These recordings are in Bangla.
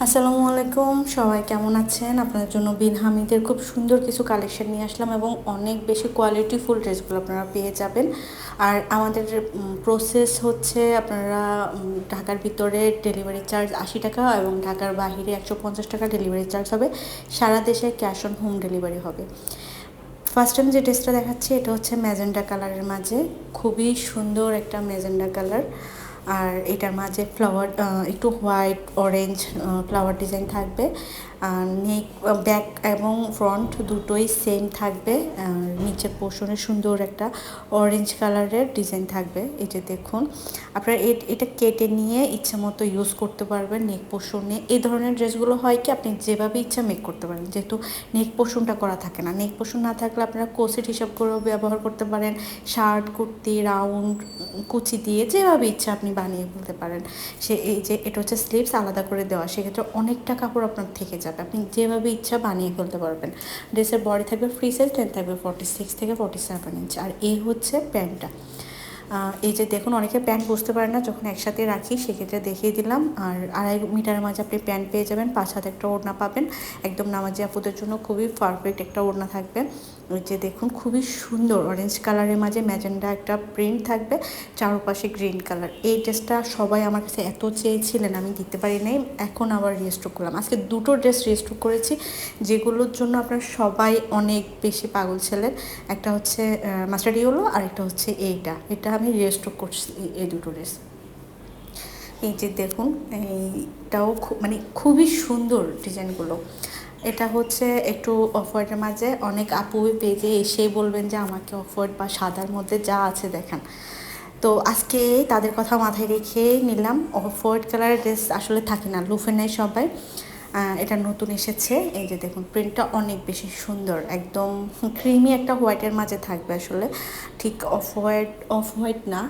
আসসালামু আলাইকুম, সবাই কেমন আছেন? আপনাদের জন্য বিন হামিদের খুব সুন্দর কিছু কালেকশন নিয়ে আসলাম এবং অনেক বেশি কোয়ালিটিফুল ড্রেসগুলো আপনারা পেয়ে যাবেন। আর আমাদের প্রসেস হচ্ছে আপনারা ঢাকার ভিতরে ডেলিভারি চার্জ 80 টাকা এবং ঢাকার বাহিরে 150 টাকা ডেলিভারি চার্জ হবে। সারা দেশে ক্যাশ অন হোম ডেলিভারি হবে। ফার্স্ট টাইম যে ড্রেসটা দেখাচ্ছি এটা হচ্ছে ম্যাজেন্ডা কালারের মাঝে, খুবই সুন্দর একটা ম্যাজেন্ডা কালার। আর এটার মাঝে ফ্লাওয়ার একটু হোয়াইট অরেঞ্জ ফ্লাওয়ার ডিজাইন থাকবে। নেক ব্যাক এবং ফ্রন্ট দুটোই সেম থাকবে। নিচের পোর্শনে সুন্দর একটা অরেঞ্জ কালারের ডিজাইন থাকবে। এই যে দেখুন, আপনারা এটা কেটে নিয়ে ইচ্ছা মতো ইউজ করতে পারবেন নেক পোর্শনে। এই ধরনের ড্রেসগুলো হয় কি আপনি যেভাবে ইচ্ছা মেক করতে পারেন, যেহেতু নেক পোর্শনটা করা থাকে না। নেক পোর্শন না থাকলে আপনারা কোসেট হিসাব করেও ব্যবহার করতে পারেন। শার্ট কুর্তি রাউন্ড কুচি দিয়ে যেভাবে ইচ্ছা আপনি বানিয়ে ফেলতে পারেন। এই যে এটা হচ্ছে স্লিভস আলাদা করে দেওয়া, সেক্ষেত্রে অনেকটা কাপড় আপনার থেকে যাবে, আপনি যেভাবে ইচ্ছা বানিয়ে ফেলতে পারবেন। ড্রেসের বডি থাকবে ফ্রি সাইজ, লেন্থ থাকবে 46 থেকে 47 ইঞ্চ। আর এই হচ্ছে প্যান্টটা। এই যে দেখুন, অনেকে প্যান্ট বুঝতে পারে না, যখন একসাথে রাখি সেক্ষেত্রে দেখিয়ে দিলাম। আর 2.5 মিটারের মাঝে আপনি প্যান্ট পেয়ে যাবেন, 5 হাতে একটা ওড়না পাবেন। একদম নামাজি আপুদের জন্য খুবই পারফেক্ট একটা ওড়না থাকবে। ওই যে দেখুন, খুবই সুন্দর অরেঞ্জ কালারের মাঝে ম্যাজেন্ডা একটা প্রিন্ট থাকবে, চারপাশে গ্রিন কালার। এই ড্রেসটা সবাই আমার কাছে এত চেয়েছিলেন, আমি দিতে পারি নাই, এখন আবার রিস্টক করলাম। আজকে দুটো ড্রেস রিস্টক করেছি যেগুলোর জন্য আপনারা সবাই অনেক বেশি পাগল ছিলেন। একটা হচ্ছে মাস্টার্ড ইয়েলো আর একটা হচ্ছে এটা আমি রিস্টক করছি, এই দুটো ড্রেস। এই যে দেখুন, এইটাও মানে খুবই সুন্দর ডিজাইনগুলো। এটা হচ্ছে একটু অফ হোয়াইটের মাঝে, অনেক আপু পেজে এসেই বলবেন যে আমাকে অফ হোয়াইট বা সাদার মধ্যে যা আছে দেখান। তো আজকে তাদের কথা মাথায় রেখে নিলাম। অফ হোয়াইট কালারের ড্রেস আসলে থাকে না, লুফে নেয় সবাই। এটা নতুন এসেছে। এই যে দেখুন, প্রিন্টটা অনেক বেশি সুন্দর, একদম ক্রিমি একটা হোয়াইটের মাঝে থাকবে আসলে, ঠিক অফ হোয়াইট না।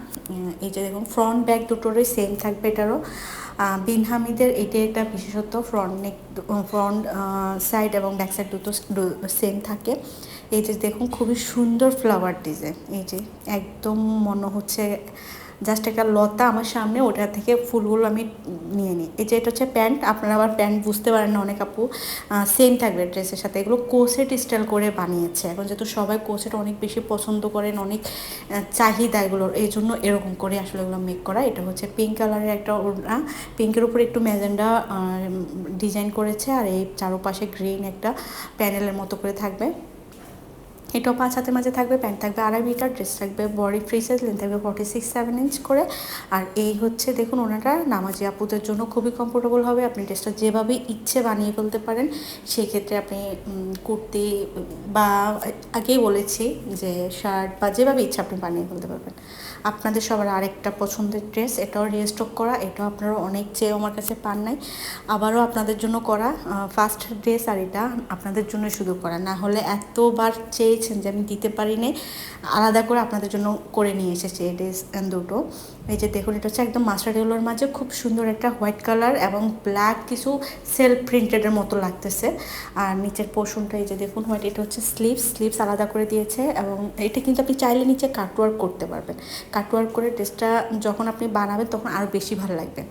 এই যে দেখুন, ফ্রন্ট ব্যাক দুটোরই সেম থাকবে। এটারও বিন হামিদের এটা একটা বিশেষত্ব, ফ্রন্ট সাইড এবং ব্যাক সাইড দুটো সেম থাকে। এই যে দেখুন, খুবই সুন্দর ফ্লাওয়ার ডিজাইন। এই যে একদম মনে হচ্ছে জাস্ট একটা লতা আমার সামনে, ওটা থেকে ফুলগুলো আমি নিয়ে নিই। এই যে এটা হচ্ছে প্যান্ট, আপনারা আবার প্যান্ট বুঝতে পারেন না অনেক আপু, সেম থাকবে ড্রেসের সাথে। এগুলো কোসেট স্টাইল করে বানিয়েছে, এখন যেহেতু সবাই কোসেট অনেক বেশি পছন্দ করেন, অনেক চাহিদা এগুলোর, এই জন্য এরকম করে আসলে এগুলো মেক করা। এটা হচ্ছে পিঙ্ক কালারের একটা ওড়না, পিঙ্কের উপরে একটু ম্যাজেন্ডা ডিজাইন করেছে, আর এই চারপাশে গ্রিন একটা প্যানেলের মতো করে থাকবে। এটাও 5 হাতের মাঝে থাকবে, প্যান্ট থাকবে 2.5 মিটার, ড্রেস থাকবে বডি ফ্রি সাইজ, লেন্থ থাকবে 46-7 ইঞ্চ করে। আর এই হচ্ছে দেখুন, ওনাটা নামাজি আপুদের জন্য খুবই কমফোর্টেবল হবে, আপনি ড্রেসটা যেভাবে ইচ্ছে বানিয়ে ফেলতে পারেন। সেক্ষেত্রে আপনি কুর্তি বা আগেই বলেছি যে শার্ট বা যেভাবে ইচ্ছা আপনি বানিয়ে ফেলতে পারবেন। আপনাদের সবার আরেকটা পছন্দের ড্রেস, এটাও রিস্টক করা, এটাও আপনারা অনেক চেয়েও আমার কাছে পান নাই, আবারও আপনাদের জন্য করা ফার্স্ট ড্রেস। আর এটা আপনাদের জন্য শুধু করা, না হলে এতবার চেয়েছেন যে আমি দিতে পারি নাই, আলাদা করে আপনাদের জন্য করে নিয়ে এসেছি এই ড্রেস দুটো। এই যে দেখুন, এটা হচ্ছে একদম মাস্টার্ড ইয়েলোর মাঝে খুব সুন্দর একটা হোয়াইট কালার এবং ব্ল্যাক কিছু সেলফ প্রিন্টেডের মতো লাগতেছে। আর নিচের পোর্শনটা এই যে দেখুন হোয়াইট, এটা হচ্ছে স্লিভস আলাদা করে দিয়েছে। এবং এটা কিন্তু আপনি চাইলে নিচে কাটওয়ার্ক করতে পারবেন, কাটওয়ার্ক করে ড্রেসটা যখন আপনি বানাবেন তখন আরও বেশি ভালো লাগবে।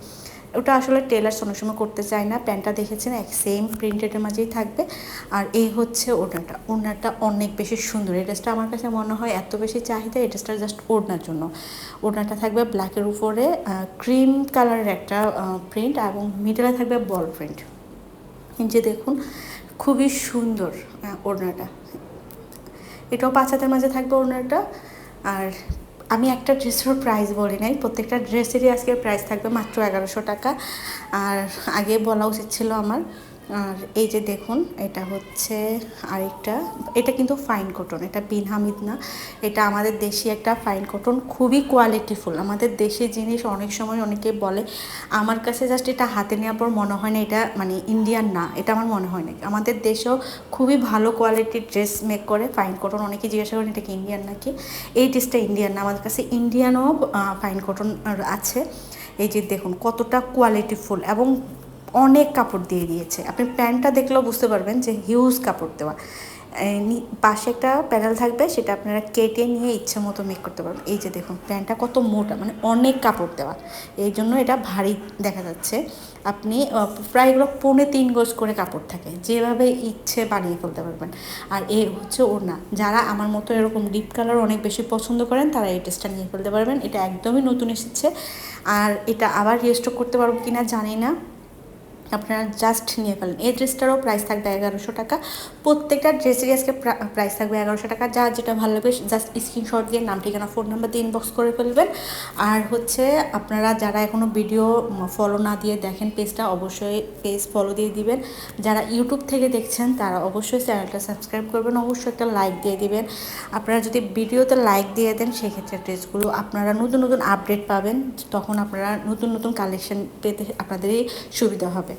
ওটা আসলে টেলার অনেক সময় করতে চায় না। প্যান্টটা দেখেছেন এক সেম প্রিন্টেডের মাঝেই থাকবে। আর এই হচ্ছে ওড়নাটা অনেক বেশি সুন্দর। এই ড্রেসটা আমার কাছে মনে হয় এত বেশি চাহিদা এই ড্রেসটা জাস্ট ওড়নার জন্য। ওড়নাটা থাকবে ব্ল্যাকের উপরে ক্রিম কালারের একটা প্রিন্ট এবং মিডলে থাকবে বল প্রিন্ট। যে দেখুন, খুবই সুন্দর ওড়নাটা। এটাও 5 হাতের মাঝে থাকবে ওড়নাটা। আর আমি একটা ড্রেসের প্রাইস বলি নাই, প্রত্যেকটা ড্রেসেরই আজকে প্রাইস থাকবে মাত্র 1100 টাকা। আর আগে বলা উচিত ছিল আমার। আর এই যে দেখুন, এটা হচ্ছে আরেকটা, এটা কিন্তু ফাইন কটন, এটা বিন হামিদ না, এটা আমাদের দেশি একটা ফাইন কটন, খুবই কোয়ালিটিফুল। আমাদের দেশি জিনিস অনেক সময় অনেকে বলে, আমার কাছে জাস্ট এটা হাতে নেওয়ার পর মনে হয় না এটা মানে ইন্ডিয়ান না, এটা আমার মনে হয় না। আমাদের দেশেও খুবই ভালো কোয়ালিটির ড্রেস মেক করে ফাইন কটন, অনেকে জিজ্ঞাসা করেন এটা কি ইন্ডিয়ান নাকি। এই ড্রেসটা ইন্ডিয়ান না, আমাদের কাছে ইন্ডিয়ানও ফাইন কটন আছে। এই যে দেখুন কতটা কোয়ালিটিফুল এবং অনেক কাপড় দিয়ে দিয়েছে, আপনি প্যান্টটা দেখলেও বুঝতে পারবেন যে হিউজ কাপড় দেওয়া। পাশে একটা প্যানেল থাকবে, সেটা আপনারা কেটে নিয়ে ইচ্ছে মতো মেক করতে পারবেন। এই যে দেখুন প্যান্টটা কত মোটা, মানে অনেক কাপড় দেওয়া, এই জন্য এটা ভারী দেখা যাচ্ছে। আপনি প্রায় এগুলো 3.25 গজ করে কাপড় থাকে, যেভাবে ইচ্ছে বানিয়ে ফেলতে পারবেন। আর এ হচ্ছে ওড়না, যারা আমার মতো এরকম ডিপ কালার অনেক বেশি পছন্দ করেন তারা এই ড্রেসটা নিয়ে ফেলতে পারবেন। এটা একদমই নতুন এসেছে, আর এটা আবার রিস্টক করতে পারবো কিনা জানি না, আপনারা জাস্ট নিয়ে ফেলেন। এই ড্রেসটারও প্রাইস থাকবে 1100 টাকা। প্রত্যেকটা ড্রেসেরই আজকে প্রাইস থাকবে 1100 টাকা। যা যেটা ভালো লাগবে জাস্ট স্ক্রিনশট দিয়ে নাম, ঠিকানা, ফোন নাম্বার দিয়ে ইনবক্স করে ফেলবেন। আর হচ্ছে আপনারা যারা এখনও ভিডিও ফলো না দিয়ে দেখেন পেজটা, অবশ্যই পেজ ফলো দিয়ে দিবেন। যারা ইউটিউব থেকে দেখছেন তারা অবশ্যই চ্যানেলটা সাবস্ক্রাইব করবেন, অবশ্যই একটা লাইক দিয়ে দিবেন। আপনারা যদি ভিডিওতে লাইক দিয়ে দেন সেক্ষেত্রে ড্রেসগুলো আপনারা নতুন নতুন আপডেট পাবেন, তখন আপনারা নতুন নতুন কালেকশন পেতে আপনাদেরই সুবিধা হবে।